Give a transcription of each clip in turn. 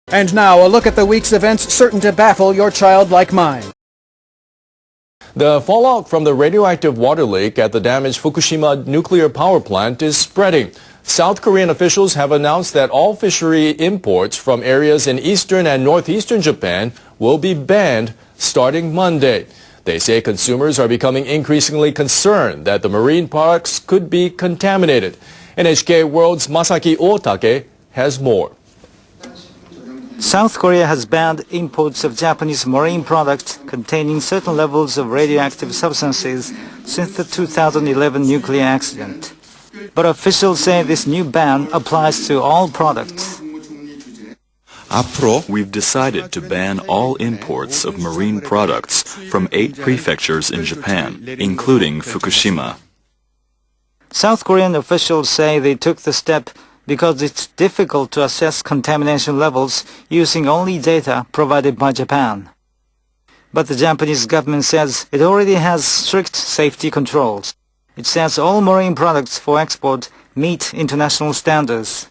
And now, a look at the week's events certain to baffle your childlike mind. The fallout from the radioactive water leak at the damaged Fukushima nuclear power plant is spreading. South Korean officials have announced that all fishery imports from areas in eastern and northeastern Japan will be banned starting Monday. They say consumers are becoming increasingly concerned that the marine products could be contaminated. NHK World's Masaki Otake has more. South Korea has banned imports of Japanese marine products containing certain levels of radioactive substances since the 2011 nuclear accident. But officials say this new ban applies to all products. We've decided to ban all imports of marine products from 8 prefectures in Japan, including Fukushima. South Korean officials say they took the step because it's difficult to assess contamination levels using only data provided by Japan. But the Japanese government says it already has strict safety controls. It says all marine products for export meet international standards.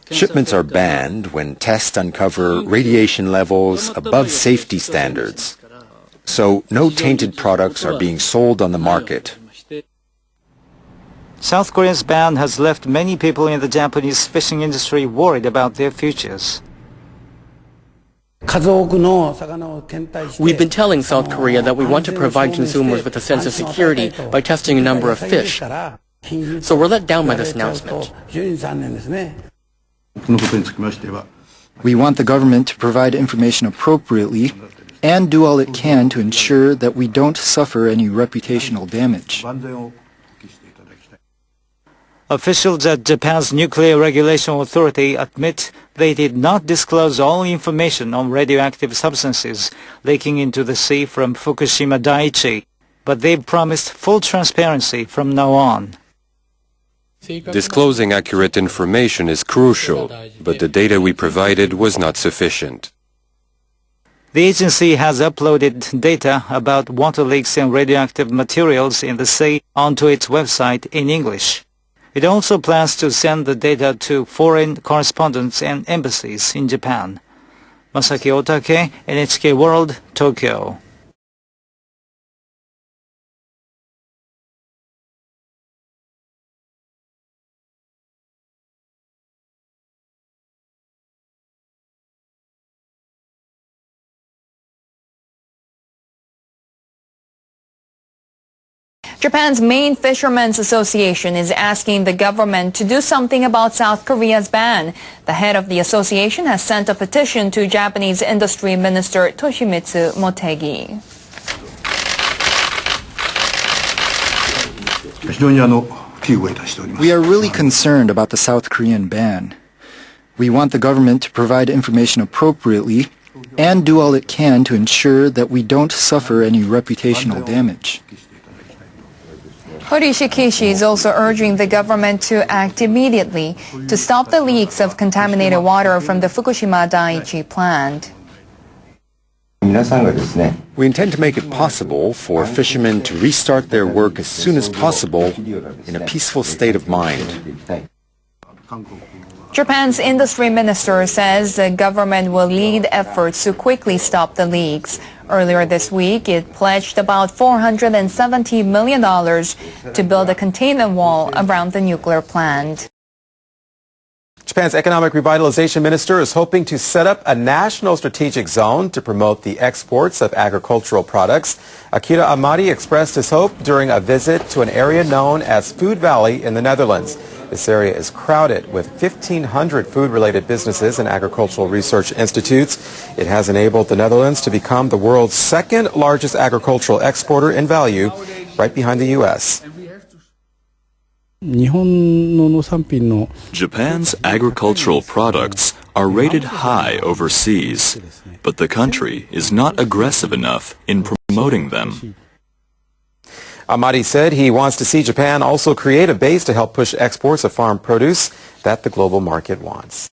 Shipments are banned when tests uncover radiation levels above safety standards. So no tainted products are being sold on the market. South Korea's ban has left many people in the Japanese fishing industry worried about their futures. We've been telling South Korea that we want to provide consumers with a sense of security by testing a number of fish. So we're let down by this announcement. We want the government to provide information appropriately and do all it can to ensure that we don't suffer any reputational damage. Officials at Japan's Nuclear Regulation Authority admit they did not disclose all information on radioactive substances leaking into the sea from Fukushima Daiichi, but they've promised full transparency from now on. Disclosing accurate information is crucial, but the data we provided was not sufficient. The agency has uploaded data about water leaks and radioactive materials in the sea onto its website in English. It also plans to send the data to foreign correspondents and embassies in Japan. Masaki Otake, NHK World, Tokyo. Japan's main fishermen's association is asking the government to do something about South Korea's ban. The head of the association has sent a petition to Japanese Industry Minister Toshimitsu Motegi. We are really concerned about the South Korean ban. We want the government to provide information appropriately and do all it can to ensure that we don't suffer any reputational damage. Hori Shikishi is also urging the government to act immediately to stop the leaks of contaminated water from the Fukushima Daiichi plant. We intend to make it possible for fishermen to restart their work as soon as possible in a peaceful state of mind. Japan's industry minister says the government will lead efforts to quickly stop the leaks. Earlier this week, it pledged about $470 million to build a containment wall around the nuclear plant. Japan's economic revitalization minister is hoping to set up a national strategic zone to promote the exports of agricultural products. Akira Amari expressed his hope during a visit to an area known as Food Valley in the Netherlands. This area is crowded with 1,500 food-related businesses and agricultural research institutes. It has enabled the Netherlands to become the world's second largest agricultural exporter in value, right behind the U.S. Japan's agricultural products are rated high overseas, but the country is not aggressive enough in promoting them. Amadi said he wants to see Japan also create a base to help push exports of farm produce that the global market wants.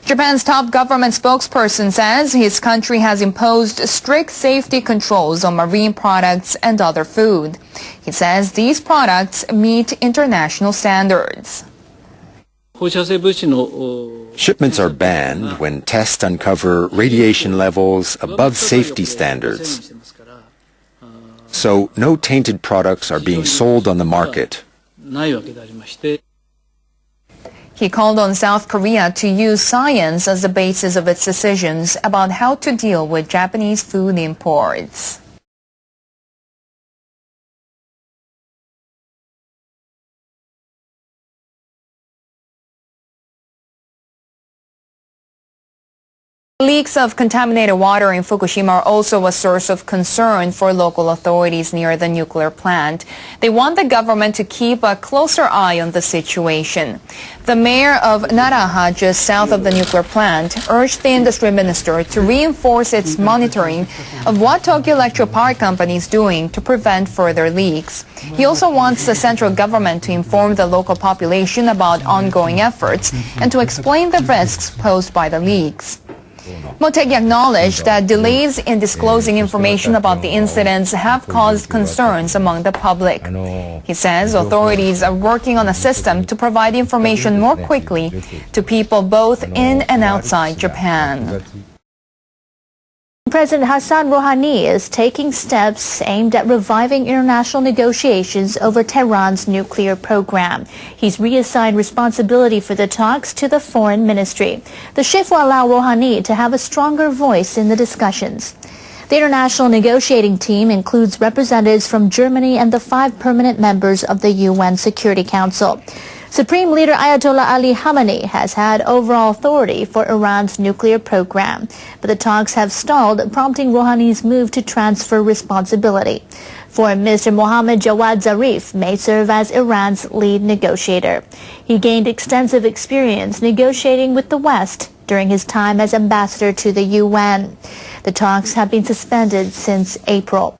Japan's top government spokesperson says his country has imposed strict safety controls on marine products and other food. He says these products meet international standards. Shipments are banned when tests uncover radiation levels above safety standards. So no tainted products are being sold on the market. He called on South Korea to use science as the basis of its decisions about how to deal with Japanese food imports. Leaks of contaminated water in Fukushima are also a source of concern for local authorities near the nuclear plant. They want the government to keep a closer eye on the situation. The mayor of Naraha, just south of the nuclear plant, urged the industry minister to reinforce its monitoring of what Tokyo Electric Power Company is doing to prevent further leaks. He also wants the central government to inform the local population about ongoing efforts and to explain the risks posed by the leaks. Motegi acknowledged that delays in disclosing information about the incidents have caused concerns among the public. He says authorities are working on a system to provide information more quickly to people both in and outside Japan. President Hassan Rouhani is taking steps aimed at reviving international negotiations over Tehran's nuclear program. He's reassigned responsibility for the talks to the foreign ministry. The shift will allow Rouhani to have a stronger voice in the discussions. The international negotiating team includes representatives from Germany and the 5 permanent members of the UN Security Council. Supreme Leader Ayatollah Ali Khamenei has had overall authority for Iran's nuclear program, but the talks have stalled, prompting Rouhani's move to transfer responsibility. Foreign Minister Mohammad Jawad Zarif may serve as Iran's lead negotiator. He gained extensive experience negotiating with the West during his time as ambassador to the UN. The talks have been suspended since April.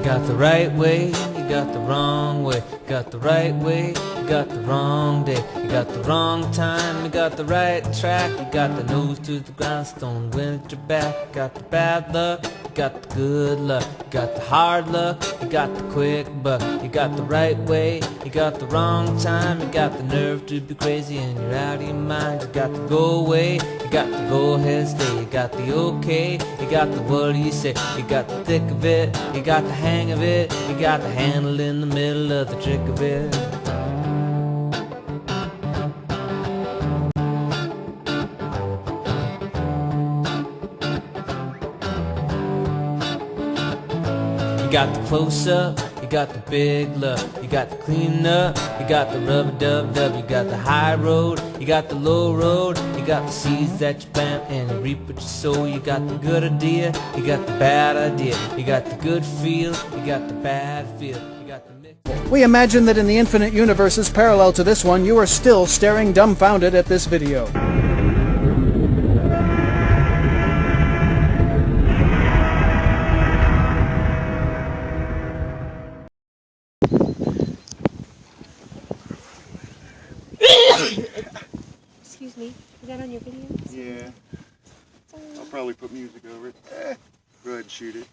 You got the right way, you got the wrong way. You got the right way, you got the wrong day. You got the wrong time, you got the right track. You got the nose to the grindstone, wind at your back. You got the bad luck, you got the good luck. You got the hard luck, you got the quick buck. You got the right way, you got the wrong time. You got the nerve to be crazy and you're out of your mind. You got to go away, you got to go ahead, stay. You got the okay, you got the what do you say. You got the thick of it, you got the hang of it. You got the handle in the middle of the trick of it. You got the close up, you got the big look. You got the clean up, you got the rub-a-dub-dub. You got the high road, you got the low road. You got the seeds that you plant and you reap what you sow. You got the good idea, you got the bad idea. You got the good feel, you got the bad feel. You got the mix. We imagine that in the infinite universes parallel to this one, you are still staring dumbfounded at this video. Excuse me, is that on your video? Yeah. I'll probably put music over it. Go ahead and shoot it.